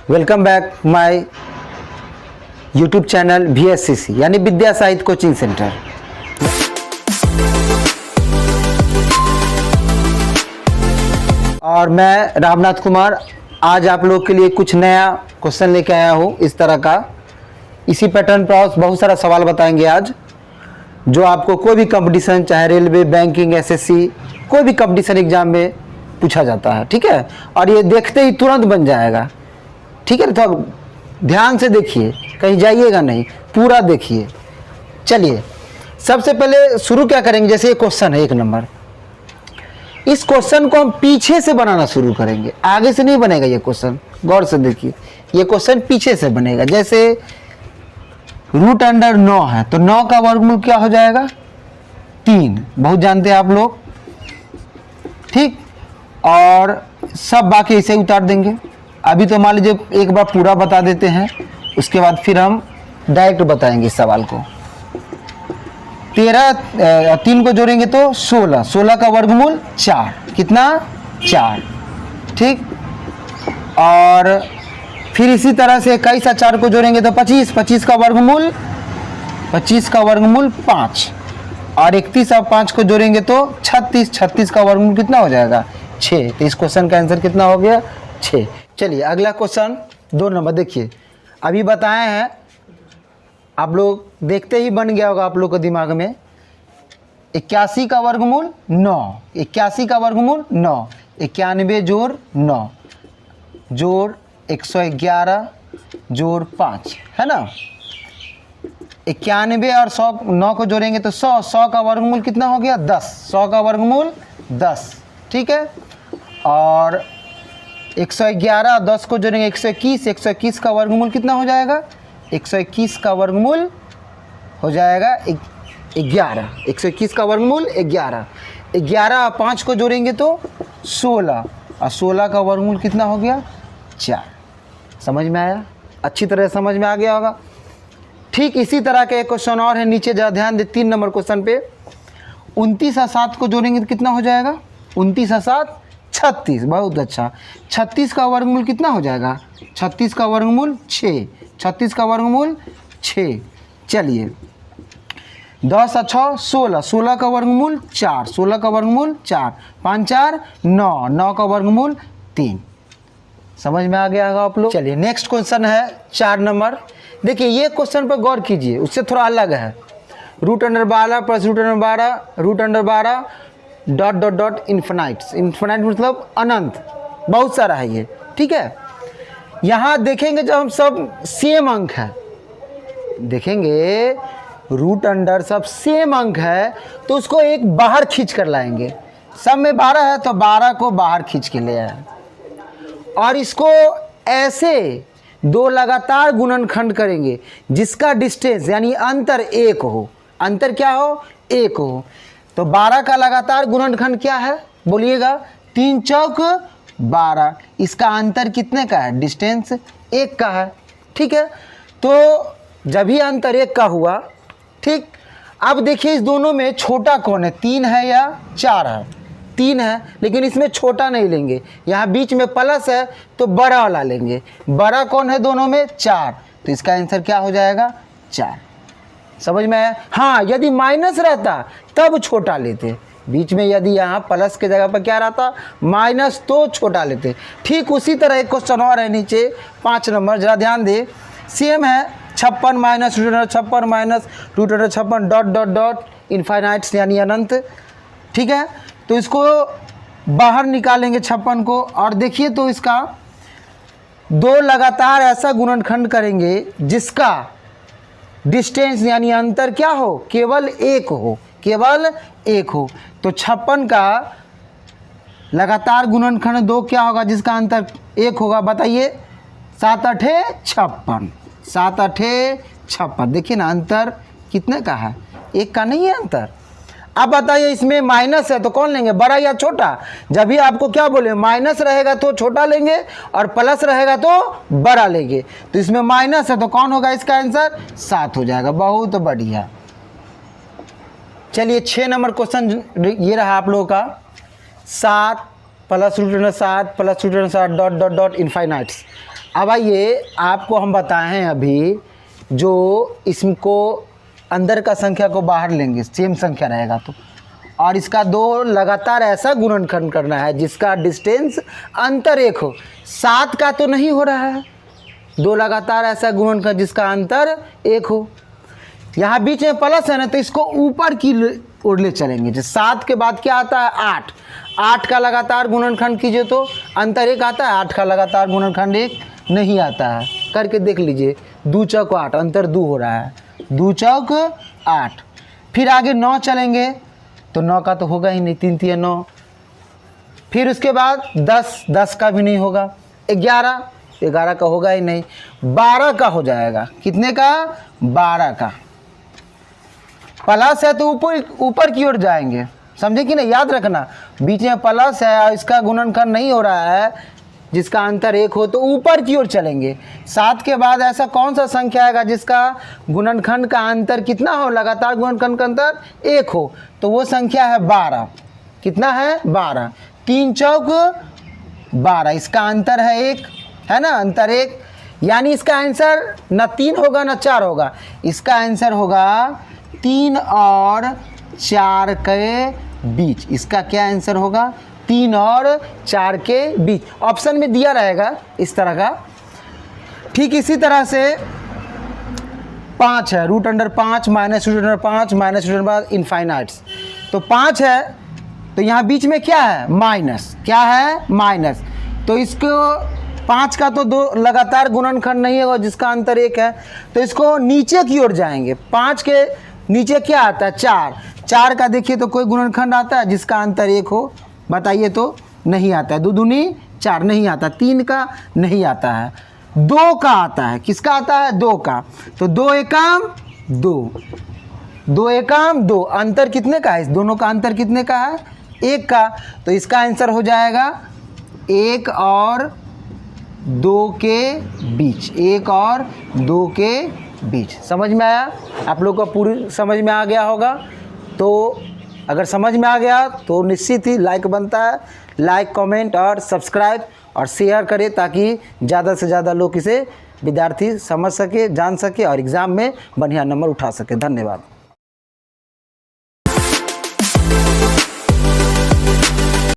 Welcome back my YouTube channel VSCC यानी विद्या साहित्य coaching centre. और मैं रामनाथ कुमार आज आप लोग के लिए कुछ नया क्वेश्चन लेके आया हूँ। इस तरह का इसी पैटर्न पर बहुत सारा सवाल बताएंगे आज, जो आपको कोई भी कंपटीशन, चाहे रेलवे, बैंकिंग, SSC, कोई भी कंपटीशन एग्जाम में पूछा जाता है। ठीक है, और ये देखते ही तुरंत बन जाएगा। ठीक है, तो ध्यान से देखिए, कहीं जाइएगा नहीं, पूरा देखिए। चलिए सबसे पहले शुरू क्या करेंगे, जैसे ये क्वेश्चन है 1 नंबर, इस क्वेश्चन को हम पीछे से बनाना शुरू करेंगे, आगे से नहीं बनेगा ये क्वेश्चन। गौर से देखिए, ये क्वेश्चन पीछे से बनेगा। जैसे √9 है तो 9 का वर्गमूल क्या हो जाएगा? 3, बहुत जानते हैं आप लोग। ठीक, और सब बाकी ऐसे उतार देंगे। अभी तो मान लीजिए एक बार पूरा बता देते हैं, उसके बाद फिर हम डायरेक्ट बताएंगे इस सवाल को। 3 को जोड़ेंगे तो 16, 16 का वर्गमूल 4, कितना? 4। ठीक, और फिर इसी तरह से 21 और 4 को जोड़ेंगे तो 25, 25 का वर्गमूल 5, और 31 और 5 को जोड़ेंगे तो 36, 36 का वर्गमूल कितना हो जाएगा? 6। तो इस क्वेश्चन का आंसर कितना हो गया? 6। चलिए अगला क्वेश्चन 2 नंबर देखिए। अभी बताए हैं, आप लोग देखते ही बन गया होगा आप लोग के दिमाग में। 81 का वर्गमूल 9, 81 का वर्गमूल 9, 91 जोड़ 9 जोड़ 111 जोड़ 5, है ना। 91 और 100, 9 को जोड़ेंगे तो 100, 100 का वर्गमूल कितना हो गया? 10, 100 का वर्गमूल 10। ठीक है, और 111 और 10 को जोड़ेंगे 121, 121 का वर्गमूल कितना हो जाएगा? 121 का वर्गमूल हो जाएगा 11, 121 का वर्गमूल 11। 11 और 5 को जोड़ेंगे तो 16, और 16 का वर्गमूल कितना हो गया? 4। समझ में आया? अच्छी तरह समझ में आ गया होगा। ठीक इसी तरह का एक क्वेश्चन और है, नीचे जरा ध्यान दे। 3 नंबर क्वेश्चन पे 29 और 7 को जोड़ेंगे तो कितना हो जाएगा? 29 और 7 36, बहुत अच्छा। 36 का वर्गमूल कितना हो जाएगा? 36 का वर्गमूल 6, 36 का वर्गमूल 6। चलिए 10 और 6 16, 16 का वर्गमूल 4, 16 का वर्गमूल 4, 5 4 9, 9 का वर्गमूल 3। समझ में आ गया होगा आप लोग। चलिए नेक्स्ट क्वेश्चन है 4 नंबर। देखिए ये क्वेश्चन पर गौर कीजिए, उससे थोड़ा अलग है। √12 plus √12 dot dot dot infinites, infinite मतलब अनंत, बहुत सारा है ये। ठीक है, यहाँ देखेंगे जब हम सब सेम अंक है, देखेंगे √अंडर सब सेम अंक है तो उसको एक बाहर खींच कर लाएंगे। सब में 12 है तो 12 को बाहर खींच के ले आए, और इसको ऐसे 2 लगातार गुणनखंड करेंगे जिसका डिस्टेंस यानी अंतर 1 हो। अंतर क्या हो? 1 हो। तो 12 का लगातार गुणनखंड क्या है बोलिएगा? 3 चौक 12। इसका अंतर कितने का है? डिस्टेंस 1 का है। ठीक है, तो जब ही अंतर 1 का हुआ, ठीक, अब देखिए इस दोनों में छोटा कौन है? 3 है या 4 है? 3 है, लेकिन इसमें छोटा नहीं लेंगे, यहाँ बीच में प्लस है तो बड़ा वाला लेंगे। बड़ा कौन है दोनों में? 4। तो इसका आंसर क्या हो जाएगा? 4। समझ में आया? हाँ, यदि माइनस रहता तब छोटा लेते, बीच में यदि यहाँ प्लस के जगह पर क्या रहता? माइनस, तो छोटा लेते। ठीक उसी तरह एक क्वेश्चन और है नीचे 5 नंबर, जरा ध्यान दे। सेम है, 56 minus √56 minus √56 dot dot dot infinites यानी अनंत। ठीक है, तो इसको बाहर निकालेंगे 56 को, और देखिए तो इसका 2 लगातार ऐसा गुणनखंड करेंगे जिसका डिस्टेंस यानी अंतर क्या हो? केवल 1 हो, केवल 1 हो। तो 56 का लगातार गुणनखंड 2 क्या होगा जिसका अंतर 1 होगा? बताइए। 7 8 56, 7 8 56। देखिए ना अंतर कितने का है? 1 का नहीं है अंतर। अब बताइए इसमें माइनस है तो कौन लेंगे, बड़ा या छोटा? जब भी आपको क्या बोले, माइनस रहेगा तो छोटा लेंगे और प्लस रहेगा तो बड़ा लेंगे। तो इसमें माइनस है तो कौन होगा इसका आंसर? 7 हो जाएगा। बहुत बढ़िया। चलिए 6 नंबर क्वेश्चन ये रहा आप लोगों का। 7 plus √7 plus √7 dot dot dot infinites. अब आइए आपको हम बताएं अभी जो इसको अंदर का संख्या को बाहर लेंगे, सेम संख्या रहेगा तो, और इसका दो लगातार ऐसा गुणनखंड करना है जिसका डिस्टेंस अंतर 1 हो। 7 का तो नहीं हो रहा है, दो लगातार ऐसा गुणनखंड जिसका अंतर 1 हो। यहाँ बीच में प्लस है ना, तो इसको ऊपर की ओर ले चलेंगे। जो 7 के बाद क्या आता है 8, 8 का लगातार गुणनखंड कीजिए तो अंतर 1 आता है, 8 का लगातार गुणनखंड 1 नहीं आता है। करके देख लीजिए, 2 चौक 8, अंतर 2 हो रहा है, 2 चौक 8। फिर आगे 9 चलेंगे तो 9 का तो होगा ही नहीं, 3 3 9। फिर उसके बाद 10, 10 का भी नहीं होगा, 11, 11 का होगा ही नहीं, 12 का हो जाएगा। कितने का? 12 का। प्लस है तो ऊपर की ओर जाएंगे, समझे कि नहीं? याद रखना, बीच में प्लस है और इसका गुणनखंड नहीं हो रहा है जिसका अंतर 1 हो तो ऊपर की ओर चलेंगे। 7 के बाद ऐसा कौन सा संख्या आएगा जिसका गुणनखंड का अंतर कितना हो, लगातार गुणनखंड का अंतर 1 हो, तो वो संख्या है 12। कितना है? 12। 3 चौक 12, इसका अंतर है 1, है ना, अंतर 1। यानी इसका आंसर न 3 होगा न 4 होगा, इसका आंसर होगा 3 और 4 के बीच। इसका क्या आंसर होगा? 3 और 4 के बीच। ऑप्शन में दिया रहेगा इस तरह का। ठीक इसी तरह से 5 है, √5 -√5 -√5 इनफाइनाइट्स। तो 5 है तो यहाँ बीच में क्या है? माइनस। क्या है? माइनस। तो इसको 5 का तो दो लगातार गुणनखंड नहीं होगा जिसका अंतर 1 है, तो इसको नीचे की ओर जाएंगे। 5 के नीचे क्या आता है? 4। 4 का देखिए तो कोई गुणनखंड आता है जिसका अंतर 1 हो? बताइए तो नहीं आता है। 2 दूनी 4 नहीं आता, 3 का नहीं आता है, 2 का आता है। किसका आता है? 2 का। तो 2 एकम 2, 2 एकम 2, अंतर कितने का है? इस दोनों का अंतर कितने का है? 1 का। तो इसका आंसर हो जाएगा 1 और 2 के बीच, 1 और 2 के बीच। समझ में आया? आप लोग को पूरी समझ में आ गया होगा। तो अगर समझ में आ गया तो निश्चित ही लाइक बनता है, लाइक, कमेंट और सब्सक्राइब और शेयर करें ताकि ज़्यादा से ज़्यादा लोग इसे विद्यार्थी समझ सके, जान सके और एग्ज़ाम में बढ़िया नंबर उठा सके। धन्यवाद।